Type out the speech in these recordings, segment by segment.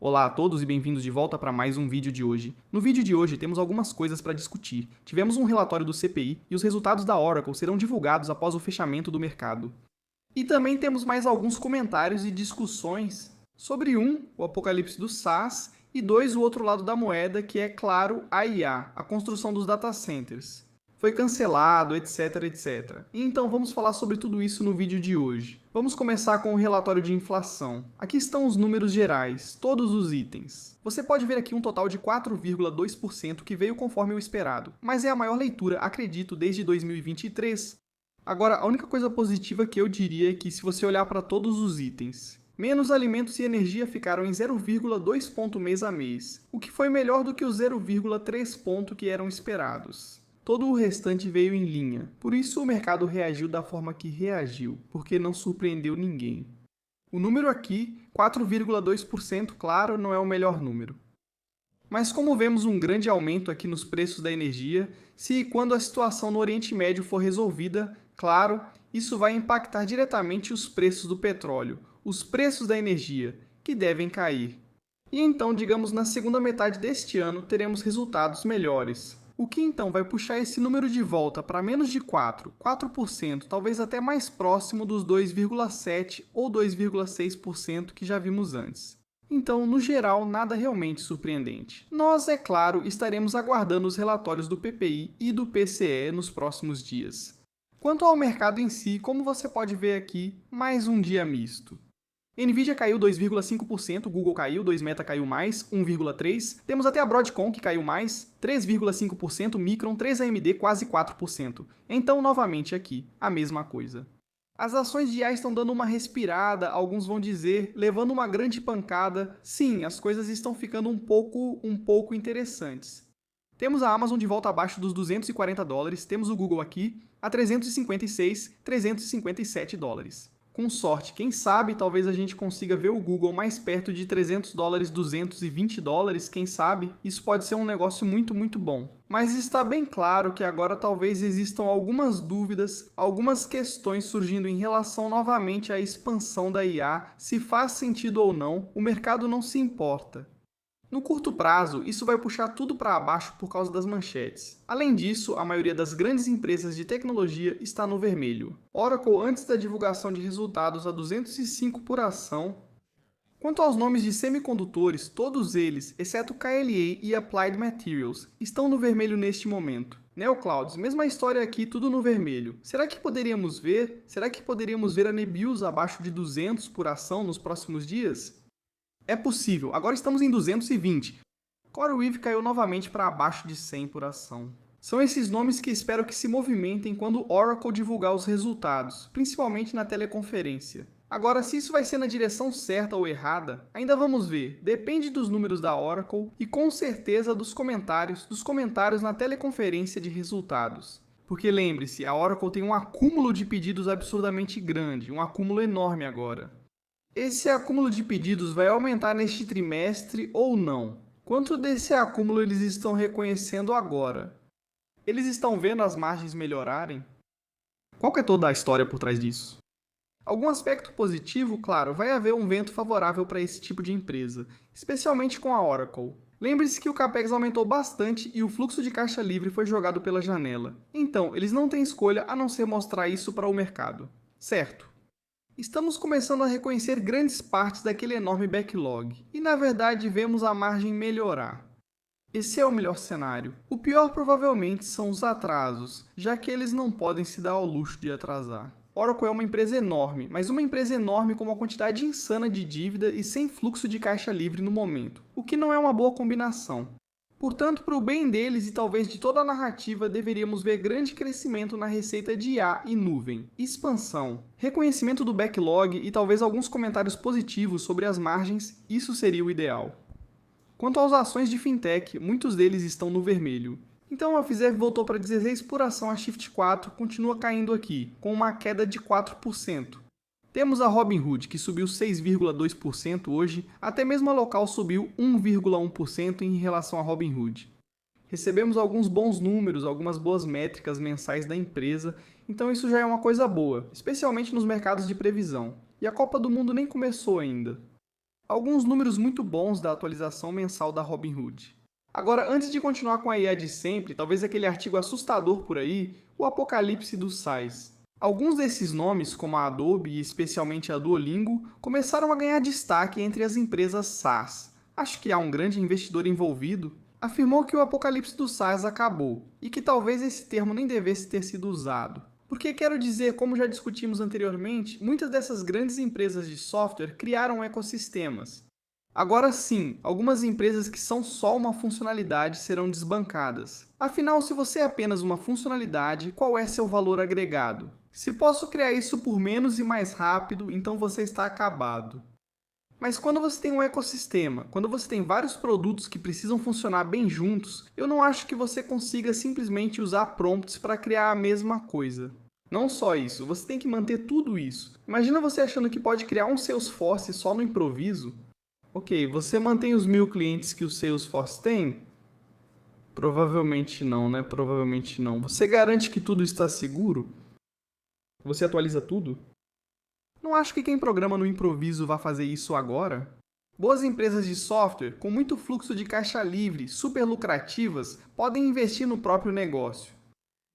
Olá a todos e bem-vindos de volta para mais um vídeo de hoje. No vídeo de hoje temos algumas coisas para discutir. Tivemos um relatório do CPI e os resultados da Oracle serão divulgados após o fechamento do mercado. E também temos mais alguns comentários e discussões sobre o apocalipse do SaaS, e o outro lado da moeda, que é, claro, a IA, a construção dos data centers. Foi cancelado, etc, etc. E então vamos falar sobre tudo isso no vídeo de hoje. Vamos começar com o relatório de inflação. Aqui estão os números gerais, todos os itens. Você pode ver aqui um total de 4,2% que veio conforme o esperado, mas é a maior leitura, acredito, desde 2023. Agora, a única coisa positiva que eu diria é que se você olhar para todos os itens, menos alimentos e energia ficaram em 0,2 ponto mês a mês, o que foi melhor do que os 0,3 ponto que eram esperados. Todo o restante veio em linha, por isso o mercado reagiu da forma que reagiu, porque não surpreendeu ninguém. O número aqui, 4,2%, claro, não é o melhor número. Mas como vemos um grande aumento aqui nos preços da energia, se e quando a situação no Oriente Médio for resolvida, claro, isso vai impactar diretamente os preços do petróleo, os preços da energia, que devem cair. E então, digamos, na segunda metade deste ano, teremos resultados melhores. O que então vai puxar esse número de volta para menos de 4%, talvez até mais próximo dos 2,7% ou 2,6% que já vimos antes. Então, no geral, nada realmente surpreendente. Nós, é claro, estaremos aguardando os relatórios do PPI e do PCE nos próximos dias. Quanto ao mercado em si, como você pode ver aqui, mais um dia misto. Nvidia caiu 2,5%, Google caiu, 2Meta caiu mais, 1,3%. Temos até a Broadcom que caiu mais, 3,5%, Micron, 3AMD, quase 4%. Então, novamente aqui, a mesma coisa. As ações de IA estão dando uma respirada, alguns vão dizer, levando uma grande pancada. Sim, as coisas estão ficando um pouco interessantes. Temos a Amazon de volta abaixo dos $240, temos o Google aqui a 356, 357 dólares. Com sorte, quem sabe, talvez a gente consiga ver o Google mais perto de $300, $220, quem sabe? Isso pode ser um negócio muito bom. Mas está bem claro que agora talvez existam algumas dúvidas, algumas questões surgindo em relação novamente à expansão da IA, se faz sentido ou não, o mercado não se importa. No curto prazo, isso vai puxar tudo para baixo por causa das manchetes. Além disso, a maioria das grandes empresas de tecnologia está no vermelho. Oracle, antes da divulgação de resultados, a 205 por ação. Quanto aos nomes de semicondutores, todos eles, exceto KLA e Applied Materials, estão no vermelho neste momento. Neoclouds, mesma história aqui, tudo no vermelho. Será que poderíamos ver a Nebius abaixo de 200 por ação nos próximos dias? É possível, agora estamos em 220. CoreWeave caiu novamente para abaixo de 100 por ação. São esses nomes que espero que se movimentem quando Oracle divulgar os resultados, principalmente na teleconferência. Agora, se isso vai ser na direção certa ou errada, ainda vamos ver. Depende dos números da Oracle e com certeza dos comentários na teleconferência de resultados. Porque lembre-se, a Oracle tem um acúmulo de pedidos absurdamente grande, um acúmulo enorme agora. Esse acúmulo de pedidos vai aumentar neste trimestre ou não? Quanto desse acúmulo eles estão reconhecendo agora? Eles estão vendo as margens melhorarem? Qual que é toda a história por trás disso? Algum aspecto positivo, claro, vai haver um vento favorável para esse tipo de empresa, especialmente com a Oracle. Lembre-se que o Capex aumentou bastante e o fluxo de caixa livre foi jogado pela janela. Então, eles não têm escolha a não ser mostrar isso para o mercado. Certo? Estamos começando a reconhecer grandes partes daquele enorme backlog, e na verdade vemos a margem melhorar. Esse é o melhor cenário. O pior provavelmente são os atrasos, já que eles não podem se dar ao luxo de atrasar. Oracle é uma empresa enorme, mas uma empresa enorme com uma quantidade insana de dívida e sem fluxo de caixa livre no momento, o que não é uma boa combinação. Portanto, para o bem deles e talvez de toda a narrativa, deveríamos ver grande crescimento na receita de IA e nuvem, expansão, reconhecimento do backlog e talvez alguns comentários positivos sobre as margens, isso seria o ideal. Quanto às ações de fintech, muitos deles estão no vermelho. Então a Fiserv voltou para 16 por ação, a Shift 4 continua caindo aqui, com uma queda de 4%. Temos a Robinhood, que subiu 6,2% hoje, até mesmo a local subiu 1,1% em relação à Robinhood. Recebemos alguns bons números, algumas boas métricas mensais da empresa, então isso já é uma coisa boa, especialmente nos mercados de previsão. E a Copa do Mundo nem começou ainda. Alguns números muito bons da atualização mensal da Robinhood. Agora, antes de continuar com a IA de sempre, talvez aquele artigo assustador por aí, o apocalipse dos SaaS. Alguns desses nomes, como a Adobe e especialmente a Duolingo, começaram a ganhar destaque entre as empresas SaaS. Acho que há um grande investidor envolvido. Afirmou que o apocalipse dos SaaS acabou, e que talvez esse termo nem devesse ter sido usado. Porque quero dizer, como já discutimos anteriormente, muitas dessas grandes empresas de software criaram ecossistemas. Agora sim, algumas empresas que são só uma funcionalidade serão desbancadas. Afinal, se você é apenas uma funcionalidade, qual é seu valor agregado? Se posso criar isso por menos e mais rápido, então você está acabado. Mas quando você tem um ecossistema, quando você tem vários produtos que precisam funcionar bem juntos, eu não acho que você consiga simplesmente usar prompts para criar a mesma coisa. Não só isso, você tem que manter tudo isso. Imagina você achando que pode criar um Salesforce só no improviso. Ok, você mantém os 1000 clientes que o Salesforce tem? Provavelmente não, né? Provavelmente não. Você garante que tudo está seguro? Você atualiza tudo? Não acho que quem programa no improviso vá fazer isso agora. Boas empresas de software, com muito fluxo de caixa livre, super lucrativas, podem investir no próprio negócio.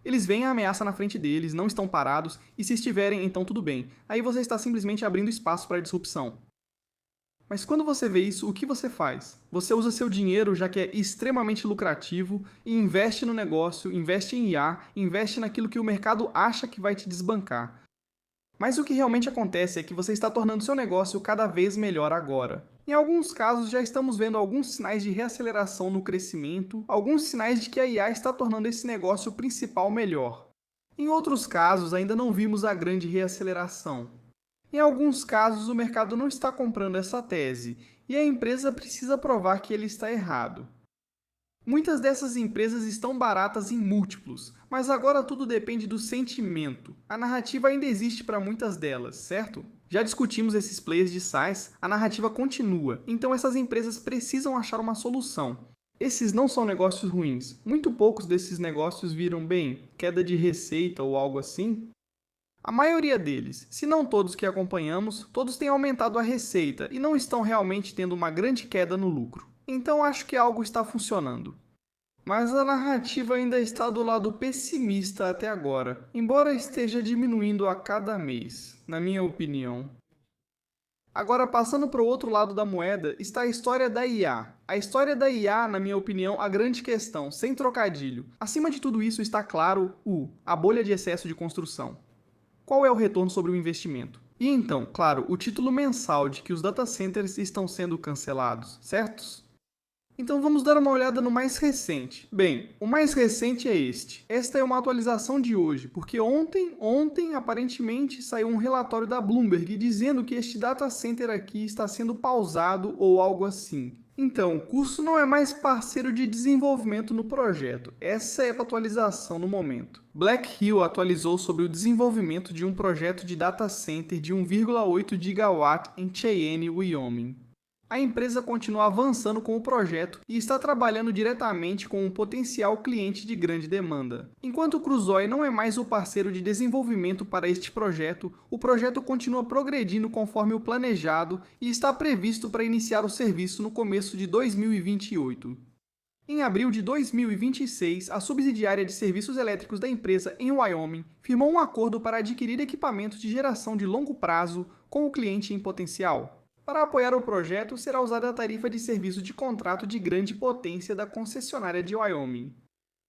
Eles veem a ameaça na frente deles, não estão parados, e se estiverem, então tudo bem. Aí você está simplesmente abrindo espaço para a disrupção. Mas quando você vê isso, o que você faz? Você usa seu dinheiro, já que é extremamente lucrativo, e investe no negócio, investe em IA, investe naquilo que o mercado acha que vai te desbancar. Mas o que realmente acontece é que você está tornando seu negócio cada vez melhor agora. Em alguns casos, já estamos vendo alguns sinais de reaceleração no crescimento, alguns sinais de que a IA está tornando esse negócio principal melhor. Em outros casos, ainda não vimos a grande reaceleração. Em alguns casos, o mercado não está comprando essa tese, e a empresa precisa provar que ele está errado. Muitas dessas empresas estão baratas em múltiplos, mas agora tudo depende do sentimento. A narrativa ainda existe para muitas delas, certo? Já discutimos esses players de SaaS, a narrativa continua, então essas empresas precisam achar uma solução. Esses não são negócios ruins. Muito poucos desses negócios viram, bem, queda de receita ou algo assim. A maioria deles, se não todos que acompanhamos, todos têm aumentado a receita e não estão realmente tendo uma grande queda no lucro. Então acho que algo está funcionando. Mas a narrativa ainda está do lado pessimista até agora, embora esteja diminuindo a cada mês, na minha opinião. Agora, passando para o outro lado da moeda, está a história da IA. A história da IA, na minha opinião, a grande questão, sem trocadilho. Acima de tudo isso está claro a bolha de excesso de construção. Qual é o retorno sobre o investimento? E então, claro, o título mensal de que os data centers estão sendo cancelados, certos? Então vamos dar uma olhada no mais recente. Bem, o mais recente é este. Esta é uma atualização de hoje, porque ontem aparentemente saiu um relatório da Bloomberg dizendo que este data center aqui está sendo pausado ou algo assim. Então, o curso não é mais parceiro de desenvolvimento no projeto. Essa é a atualização no momento. Black Hill atualizou sobre o desenvolvimento de um projeto de data center de 1,8 gigawatt em Cheyenne, Wyoming. A empresa continua avançando com o projeto e está trabalhando diretamente com um potencial cliente de grande demanda. Enquanto o Crusoe não é mais o parceiro de desenvolvimento para este projeto, o projeto continua progredindo conforme o planejado e está previsto para iniciar o serviço no começo de 2028. Em abril de 2026, a subsidiária de serviços elétricos da empresa em Wyoming firmou um acordo para adquirir equipamentos de geração de longo prazo com o cliente em potencial. Para apoiar o projeto, será usada a tarifa de serviço de contrato de grande potência da concessionária de Wyoming.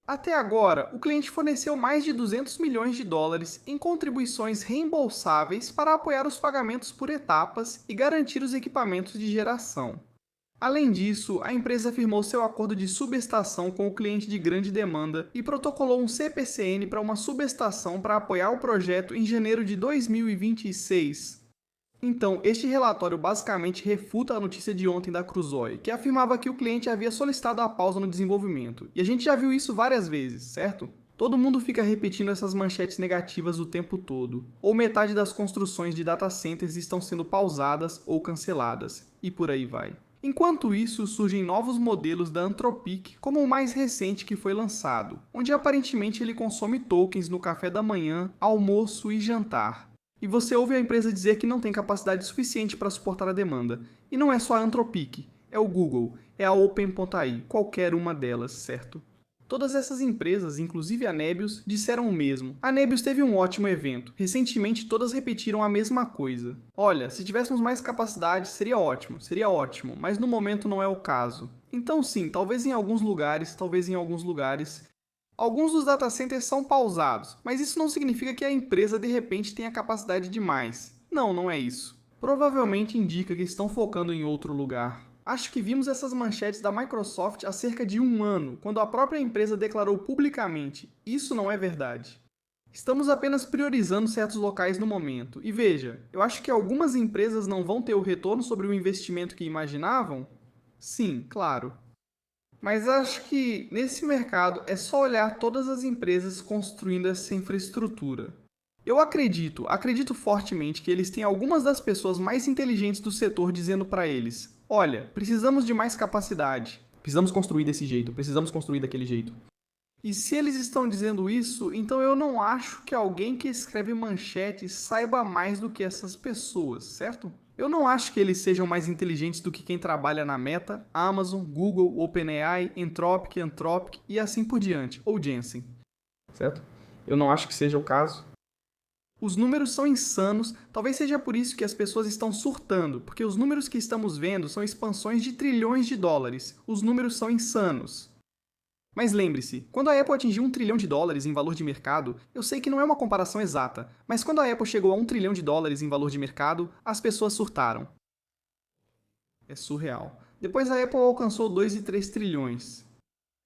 Até agora, o cliente forneceu mais de 200 milhões de dólares em contribuições reembolsáveis para apoiar os pagamentos por etapas e garantir os equipamentos de geração. Além disso, a empresa firmou seu acordo de subestação com o cliente de grande demanda e protocolou um CPCN para uma subestação para apoiar o projeto em janeiro de 2026. Então, este relatório basicamente refuta a notícia de ontem da Crusoe, que afirmava que o cliente havia solicitado a pausa no desenvolvimento. E a gente já viu isso várias vezes, certo? Todo mundo fica repetindo essas manchetes negativas o tempo todo. Ou metade das construções de data centers estão sendo pausadas ou canceladas, e por aí vai. Enquanto isso, surgem novos modelos da Anthropic, como o mais recente que foi lançado, onde aparentemente ele consome tokens no café da manhã, almoço e jantar. E você ouve a empresa dizer que não tem capacidade suficiente para suportar a demanda. E não é só a Anthropic, é o Google, é a OpenAI, qualquer uma delas, certo? Todas essas empresas, inclusive a Nebius, disseram o mesmo. A Nebius teve um ótimo evento. Recentemente todas repetiram a mesma coisa. Olha, se tivéssemos mais capacidade seria ótimo, mas no momento não é o caso. Então sim, talvez em alguns lugares, alguns dos data centers são pausados, mas isso não significa que a empresa de repente tenha capacidade demais. Não, não é isso. Provavelmente indica que estão focando em outro lugar. Acho que vimos essas manchetes da Microsoft há cerca de um ano, quando a própria empresa declarou publicamente: isso não é verdade. Estamos apenas priorizando certos locais no momento. E veja, eu acho que algumas empresas não vão ter o retorno sobre o investimento que imaginavam? Sim, claro. Mas acho que nesse mercado é só olhar todas as empresas construindo essa infraestrutura. Eu acredito fortemente que eles têm algumas das pessoas mais inteligentes do setor dizendo para eles: olha, precisamos de mais capacidade, precisamos construir desse jeito, precisamos construir daquele jeito. E se eles estão dizendo isso, então eu não acho que alguém que escreve manchetes saiba mais do que essas pessoas, certo? Eu não acho que eles sejam mais inteligentes do que quem trabalha na Meta, Amazon, Google, OpenAI, Anthropic e assim por diante, ou Jensen, certo? Eu não acho que seja o caso. Os números são insanos, talvez seja por isso que as pessoas estão surtando, porque os números que estamos vendo são expansões de trilhões de dólares. Os números são insanos. Mas lembre-se, quando a Apple atingiu $1 trilhão em valor de mercado, eu sei que não é uma comparação exata, mas quando a Apple chegou a $1 trilhão em valor de mercado, as pessoas surtaram. É surreal. Depois a Apple alcançou 2 e 3 trilhões.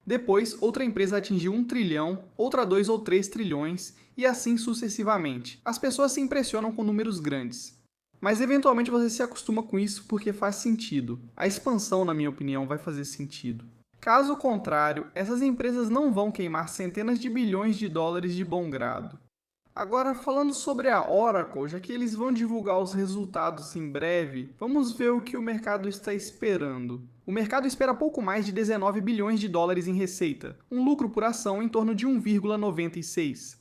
Depois, outra empresa atingiu 1 trilhão, outra 2 ou 3 trilhões, e assim sucessivamente. As pessoas se impressionam com números grandes. Mas eventualmente você se acostuma com isso porque faz sentido. A expansão, na minha opinião, vai fazer sentido. Caso contrário, essas empresas não vão queimar centenas de bilhões de dólares de bom grado. Agora, falando sobre a Oracle, já que eles vão divulgar os resultados em breve, vamos ver o que o mercado está esperando. O mercado espera pouco mais de 19 bilhões de dólares em receita, um lucro por ação em torno de 1,96.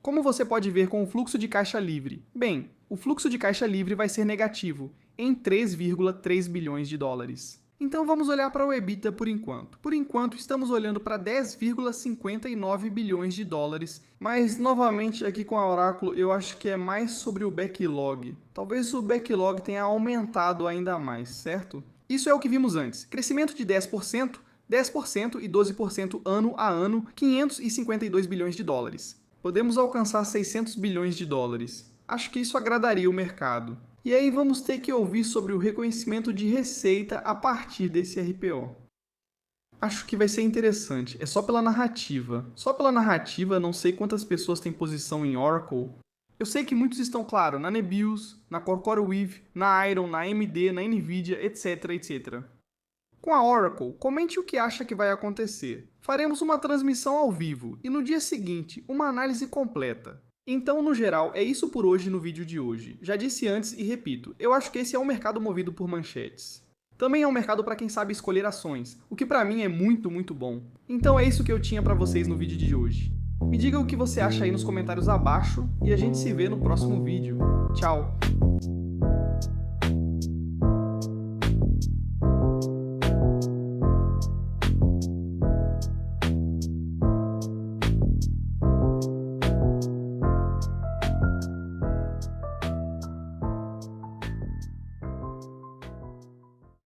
Como você pode ver com o fluxo de caixa livre? Bem, o fluxo de caixa livre vai ser negativo, em 3,3 bilhões de dólares. Então vamos olhar para o EBITDA por enquanto. Por enquanto estamos olhando para 10,59 bilhões de dólares, mas novamente aqui com a Oracle eu acho que é mais sobre o backlog. Talvez o backlog tenha aumentado ainda mais, certo? Isso é o que vimos antes, crescimento de 10% e 12% ano a ano, 552 bilhões de dólares. Podemos alcançar 600 bilhões de dólares. Acho que isso agradaria o mercado. E aí vamos ter que ouvir sobre o reconhecimento de receita a partir desse RPO. Acho que vai ser interessante, é só pela narrativa. Só pela narrativa, não sei quantas pessoas têm posição em Oracle. Eu sei que muitos estão, claro, na Nebius, na CoreWeave, na Iron, na AMD, na Nvidia, etc, etc. Com a Oracle, comente o que acha que vai acontecer. Faremos uma transmissão ao vivo e no dia seguinte, uma análise completa. Então, no geral, é isso por hoje no vídeo de hoje. Já disse antes e repito, eu acho que esse é um mercado movido por manchetes. Também é um mercado para quem sabe escolher ações, o que para mim é muito bom. Então é isso que eu tinha para vocês no vídeo de hoje. Me diga o que você acha aí nos comentários abaixo e a gente se vê no próximo vídeo. Tchau!